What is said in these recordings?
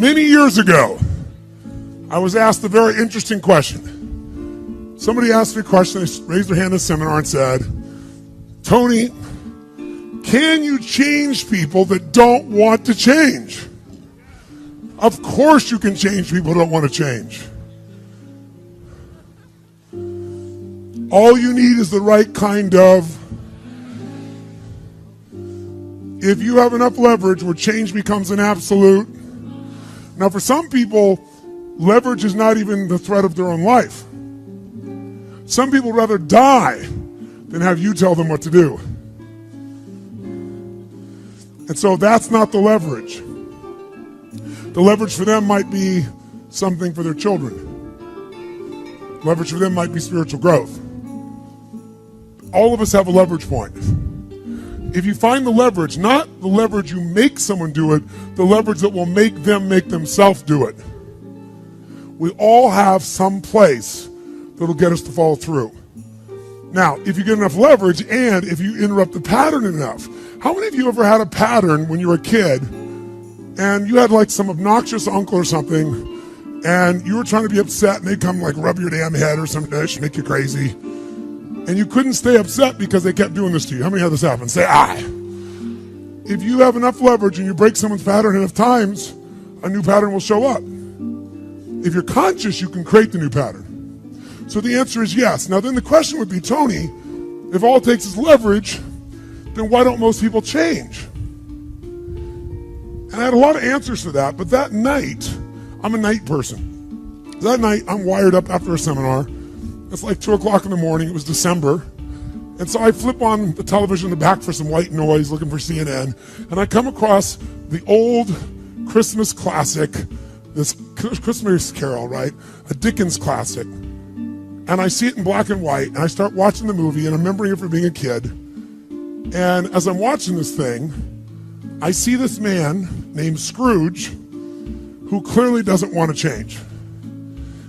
Many years ago, I was asked a very interesting question. Somebody asked me a question, they raised their hand in a seminar and said, Tony, can you change people that don't want to change? Of course you can change people who don't want to change. All you need is the right kind of. If you have enough leverage where change becomes an absolute. Now for some people, leverage is not even the threat of their own life. Some people rather die than have you tell them what to do. And so that's not the leverage. The leverage for them might be something for their children. Leverage for them might be spiritual growth. All of us have a leverage point. If you find the leverage, not the leverage you make someone do it, the leverage that will make them make themselves do it. We all have some place that'll get us to follow through. Now, if you get enough leverage and if you interrupt the pattern enough, how many of you ever had a pattern when you were a kid and you had like some obnoxious uncle or something and you were trying to be upset and they'd come like rub your damn head or some dish, make you crazy, and you couldn't stay upset because they kept doing this to you? How many had this happen? Say aye. If you have enough leverage and you break someone's pattern enough times, a new pattern will show up. If you're conscious, you can create the new pattern. So the answer is yes. Now then the question would be, Tony, if all it takes is leverage, then why don't most people change? And I had a lot of answers for that, but that night, I'm a night person. That night, I'm wired up after a seminar. It's like 2 o'clock in the morning, it was December. And so I flip on the television in the back for some white noise, looking for CNN, and I come across the old Christmas classic, this Christmas Carol, right? A Dickens classic. And I see it in black and white, and I start watching the movie, and I'm remembering it from being a kid. And as I'm watching this thing, I see this man named Scrooge who clearly doesn't want to change.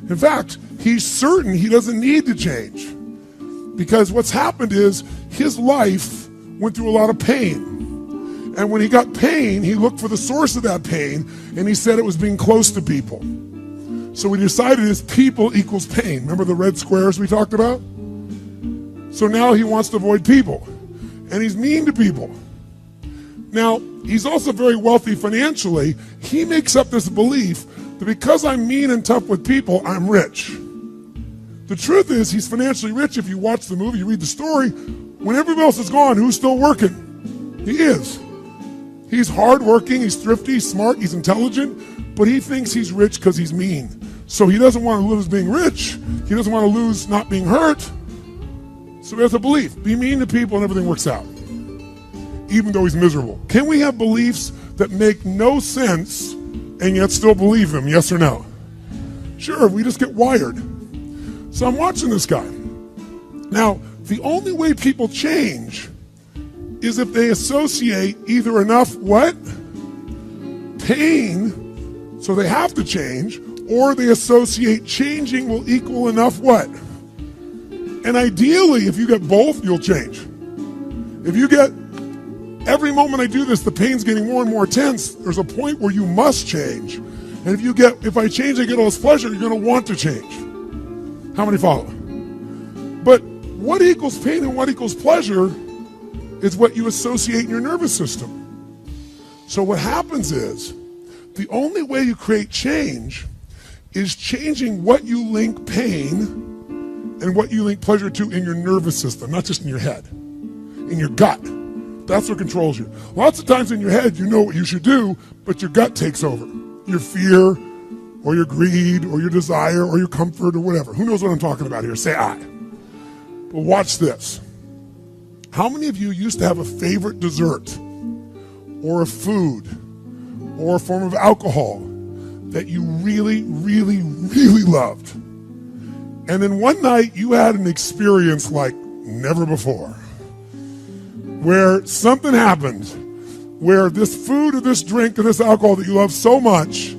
In fact, he's certain he doesn't need to change because what's happened is his life went through a lot of pain. And when he got pain, he looked for the source of that pain, and he said it was being close to people. So we decided is people equals pain. Remember the red squares we talked about? So now he wants to avoid people. And he's mean to people. Now, he's also very wealthy financially. He makes up this belief that because I'm mean and tough with people, I'm rich. The truth is, he's financially rich. If you watch the movie, you read the story, when everybody else is gone, who's still working? He is. He's hardworking, he's thrifty, he's smart, he's intelligent, but he thinks he's rich because he's mean. So he doesn't want to lose being rich. He doesn't want to lose not being hurt. So he has a belief. Be mean to people and everything works out, even though he's miserable. Can we have beliefs that make no sense and yet still believe them? Yes or no? Sure, we just get wired. So I'm watching this guy. Now, the only way people change is if they associate either enough what? Pain, so they have to change, or they associate changing will equal enough what? And ideally, if you get both, you'll change. If you get, every moment I do this, the pain's getting more and more intense, there's a point where you must change. And if I change, I get all this pleasure, you're going to want to change. How many follow? But what equals pain and what equals pleasure is what you associate in your nervous system. So what happens is, the only way you create change is changing what you link pain and what you link pleasure to in your nervous system, not just in your head, in your gut. That's what controls you. Lots of times in your head, you know what you should do, but your gut takes over. Your fear, or your greed, or your desire, or your comfort, or whatever. Who knows what I'm talking about here? Say aye. But watch this. How many of you used to have a favorite dessert, or a food, or a form of alcohol that you really, really, really loved? And then one night you had an experience like never before, where something happened, where this food or this drink or this alcohol that you love so much,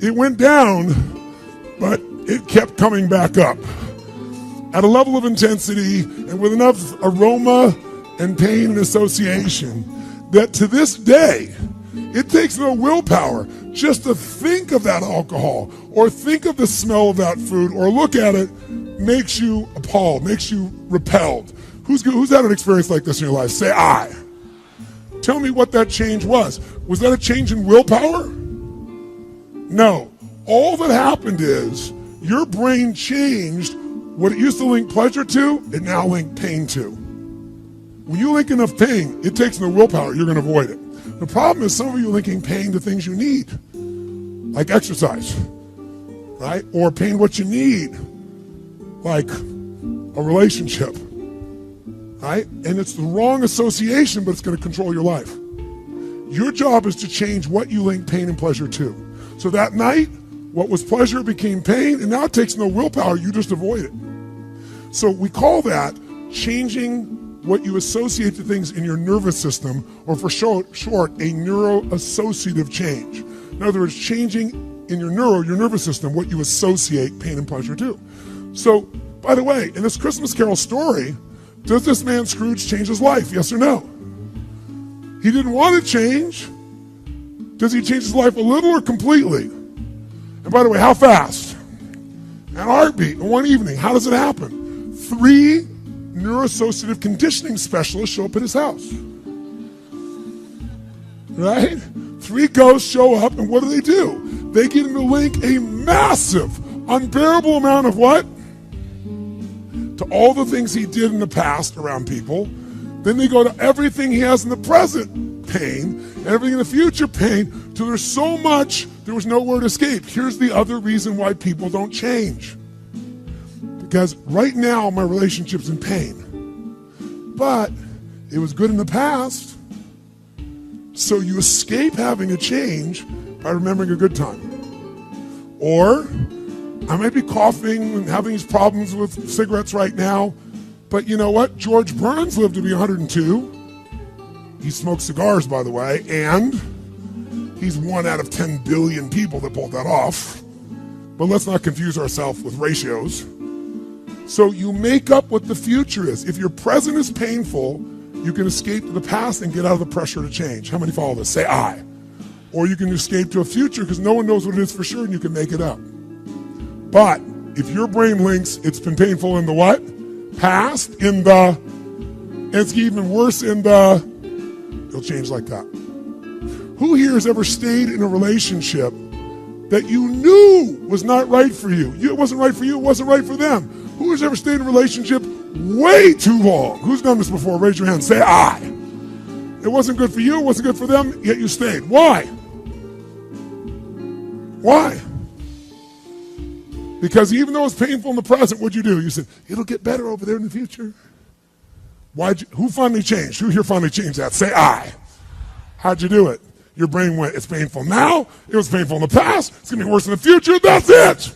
it went down, but it kept coming back up at a level of intensity and with enough aroma and pain and association that to this day, it takes no willpower just to think of that alcohol or think of the smell of that food or look at it makes you appalled, makes you repelled. Who's had an experience like this in your life? Say I. Tell me what that change was. Was that a change in willpower? No. All that happened is your brain changed what it used to link pleasure to, it now linked pain to. When you link enough pain, it takes no willpower, you're going to avoid it. The problem is some of you are linking pain to things you need, like exercise, right? Or pain what you need, like a relationship, right? And it's the wrong association, but it's going to control your life. Your job is to change what you link pain and pleasure to. So that night, what was pleasure became pain, and now it takes no willpower, you just avoid it. So we call that changing what you associate to things in your nervous system, or for short, a neuroassociative change. In other words, changing in your nervous system, what you associate pain and pleasure to. So, by the way, in this Christmas Carol story, does this man Scrooge change his life, yes or no? He didn't want to change. Does he change his life a little or completely? And by the way, how fast? At a heartbeat, in one evening. How does it happen? 3 neuroassociative conditioning specialists show up at his house. Right? 3 ghosts show up, and what do? They get him to link a massive, unbearable amount of what? To all the things he did in the past around people. Then they go to everything he has in the present, pain, and everything in the future, pain, till there's so much, there was nowhere to escape. Here's the other reason why people don't change. Because right now, my relationship's in pain. But it was good in the past. So you escape having a change by remembering a good time. Or, I might be coughing and having these problems with cigarettes right now, but you know what? George Burns lived to be 102. He smoked cigars, by the way, and he's 1 out of 10 billion people that pulled that off. But let's not confuse ourselves with ratios. So you make up what the future is. If your present is painful, you can escape to the past and get out of the pressure to change. How many follow this? Say I. Or you can escape to a future because no one knows what it is for sure and you can make it up. But if your brain links it's been painful in the what? Past, in the, and it's even worse in the, it'll change like that. Who here has ever stayed in a relationship that you knew was not right for you? It wasn't right for you, it wasn't right for them. Who has ever stayed in a relationship way too long? Who's done this before? Raise your hand. Say I. It wasn't good for you, it wasn't good for them, yet you stayed. Why? Why? Because even though it's painful in the present, what'd you do? You said, it'll get better over there in the future. Who finally changed? Who here finally changed that? Say I. How'd you do it? Your brain went, it's painful now, it was painful in the past, it's going to be worse in the future, that's it.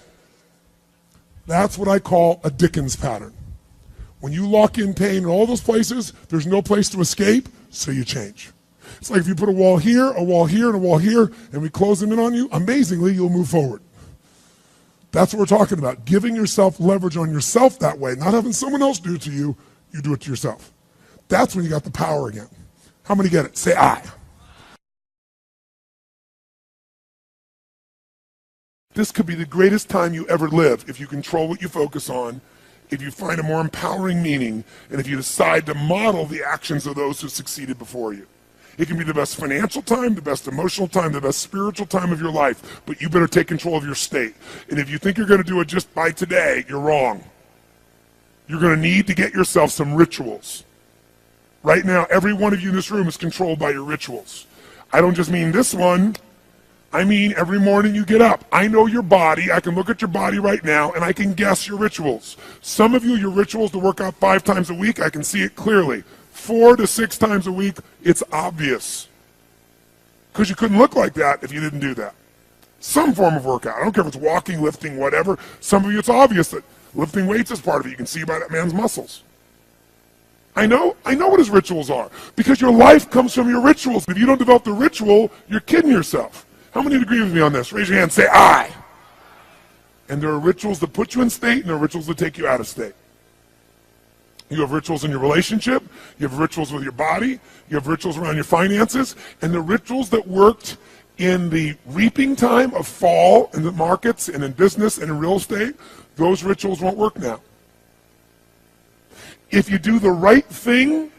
That's what I call a Dickens pattern. When you lock in pain in all those places, there's no place to escape, so you change. It's like if you put a wall here, and a wall here, and we close them in on you, amazingly, you'll move forward. That's what we're talking about. Giving yourself leverage on yourself that way, not having someone else do it to you, you do it to yourself. That's when you got the power again. How many get it? Say I. This could be the greatest time you ever live if you control what you focus on, if you find a more empowering meaning, and if you decide to model the actions of those who succeeded before you. It can be the best financial time, the best emotional time, the best spiritual time of your life, but you better take control of your state. And if you think you're going to do it just by today, you're wrong. You're going to need to get yourself some rituals. Right now, every one of you in this room is controlled by your rituals. I don't just mean this one. I mean every morning you get up. I know your body. I can look at your body right now, and I can guess your rituals. Some of you, your rituals to work out 5 times a week, I can see it clearly. 4 to 6 times a week, it's obvious. Because you couldn't look like that if you didn't do that. Some form of workout. I don't care if it's walking, lifting, whatever. Some of you, it's obvious that lifting weights is part of it. You can see by that man's muscles. I know what his rituals are. Because your life comes from your rituals. If you don't develop the ritual, you're kidding yourself. How many agree with me on this? Raise your hand, say I. And there are rituals that put you in state, and there are rituals that take you out of state. You have rituals in your relationship, you have rituals with your body, you have rituals around your finances, and the rituals that worked in the reaping time of fall in the markets and in business and in real estate, those rituals won't work now. If you do the right thing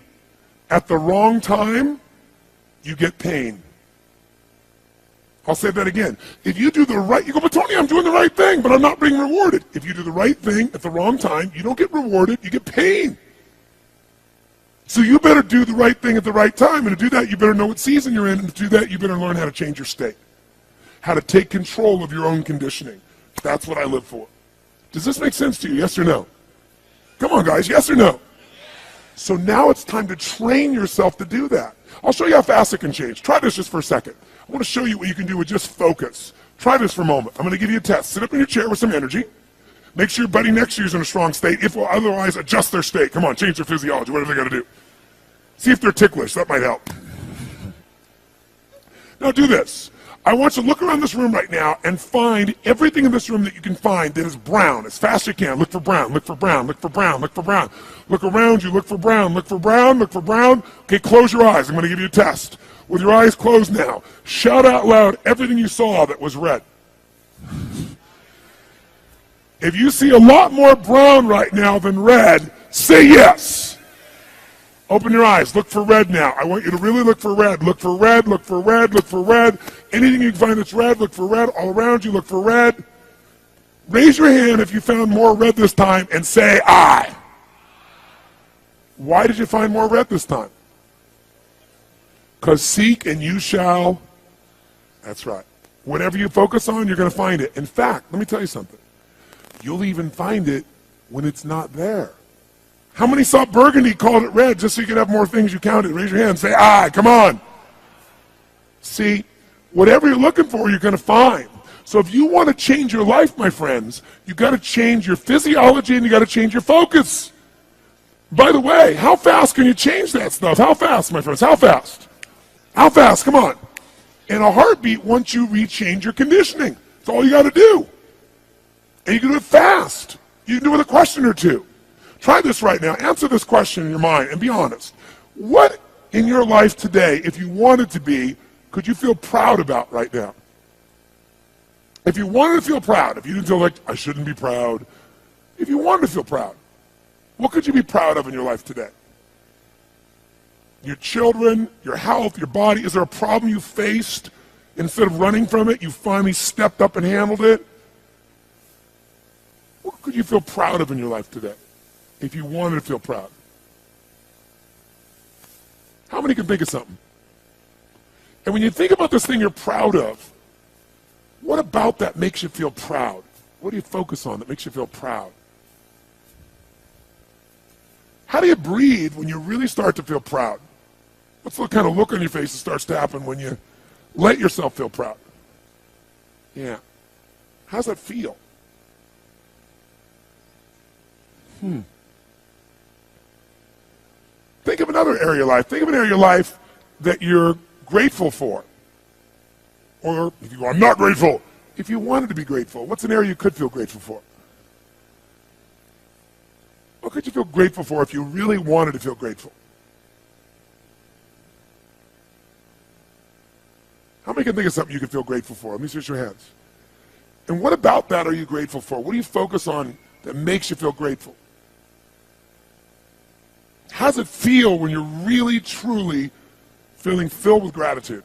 at the wrong time, you get pain. I'll say that again. If you do the right, you go, but Tony, I'm doing the right thing, but I'm not being rewarded. If you do the right thing at the wrong time, you don't get rewarded, you get pain. So you better do the right thing at the right time, and to do that, you better know what season you're in, and to do that, you better learn how to change your state, how to take control of your own conditioning. That's what I live for. Does this make sense to you, yes or no? Come on, guys, yes or no? So now it's time to train yourself to do that. I'll show you how fast it can change. Try this just for a second. I want to show you what you can do with just focus. Try this for a moment. I'm going to give you a test. Sit up in your chair with some energy. Make sure your buddy next to you is in a strong state. If otherwise, adjust their state. Come on, change their physiology, whatever they got to do. See if they're ticklish. That might help. Now do this. I want you to look around this room right now and find everything in this room that you can find that is brown as fast as you can. Look for brown, look for brown, look for brown, look for brown. Look around you, look for brown, look for brown, look for brown. Okay, close your eyes. I'm going to give you a test. With your eyes closed now, shout out loud everything you saw that was red. If you see a lot more brown right now than red, say yes. Open your eyes. Look for red now. I want you to really look for red. Look for red, look for red, look for red. Anything you can find that's red, look for red. All around you, look for red. Raise your hand if you found more red this time and say I. Why did you find more red this time? Because seek and you shall. That's right. Whatever you focus on, you're going to find it. In fact, let me tell you something. You'll even find it when it's not there. How many saw burgundy, called it red, just so you could have more things you counted? Raise your hand and say, I, come on. See, whatever you're looking for, you're going to find. So if you want to change your life, my friends, you've got to change your physiology and you've got to change your focus. By the way, how fast can you change that stuff? How fast, my friends? How fast? How fast? Come on. In a heartbeat, once you rechange your conditioning. That's all you got to do. And you can do it fast. You can do it with a question or two. Try this right now. Answer this question in your mind and be honest. What in your life today, if you wanted to be, could you feel proud about right now? If you wanted to feel proud, if you didn't feel like, I shouldn't be proud, if you wanted to feel proud, what could you be proud of in your life today? Your children, your health, your body. Is there a problem you faced? Instead of running from it, you finally stepped up and handled it? What could you feel proud of in your life today? If you wanted to feel proud. How many can think of something? And when you think about this thing you're proud of, what about that makes you feel proud? What do you focus on that makes you feel proud? How do you breathe when you really start to feel proud? What's the kind of look on your face that starts to happen when you let yourself feel proud? Yeah. How's that feel? Think of another area of your life. Think of an area of your life that you're grateful for. Or if you go, I'm not grateful. If you wanted to be grateful, what's an area you could feel grateful for? What could you feel grateful for if you really wanted to feel grateful? How many can think of something you could feel grateful for? Let me see your hands. And what about that are you grateful for? What do you focus on that makes you feel grateful? How does it feel when you're really, truly feeling filled with gratitude?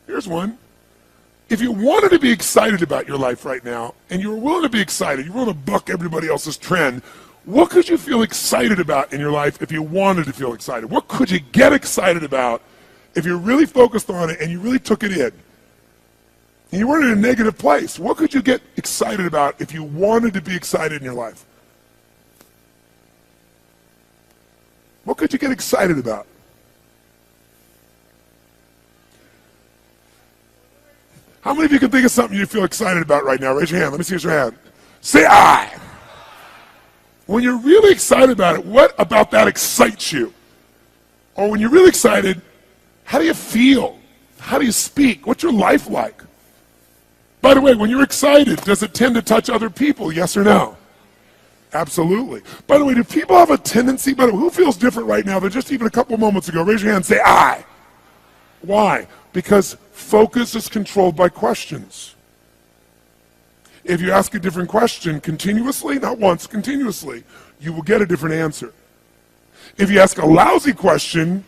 Here's one. If you wanted to be excited about your life right now, and you were willing to be excited, you're willing to buck everybody else's trend, what could you feel excited about in your life if you wanted to feel excited? What could you get excited about if you really focused on it and you really took it in? And you weren't in a negative place. What could you get excited about if you wanted to be excited in your life? What could you get excited about? How many of you can think of something you feel excited about right now? Raise your hand. Let me see your hand. Say I. When you're really excited about it, what about that excites you? Or when you're really excited, how do you feel? How do you speak? What's your life like? By the way, when you're excited, does it tend to touch other people, yes or no? Absolutely. By the way, do people have a tendency, who feels different right now than just even a couple moments ago? Raise your hand and say, I. Why? Because focus is controlled by questions. If you ask a different question continuously, not once, continuously, you will get a different answer. If you ask a lousy question,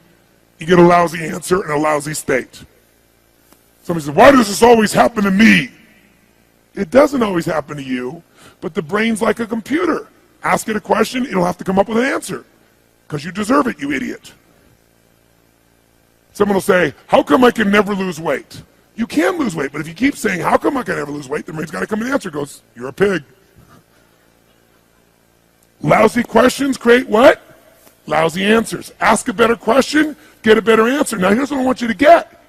you get a lousy answer and a lousy state. Somebody says, why does this always happen to me? It doesn't always happen to you, but the brain's like a computer. Ask it a question, it'll have to come up with an answer. Because you deserve it, you idiot. Someone will say, how come I can never lose weight? You can lose weight, but if you keep saying, how come I can never lose weight, the brain's got to come with an answer. It goes, you're a pig. Lousy questions create what? Lousy answers. Ask a better question, get a better answer. Now here's what I want you to get.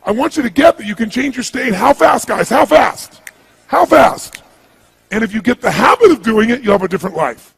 I want you to get that you can change your state. How fast, guys? How fast? How fast? And if you get the habit of doing it, you'll have a different life.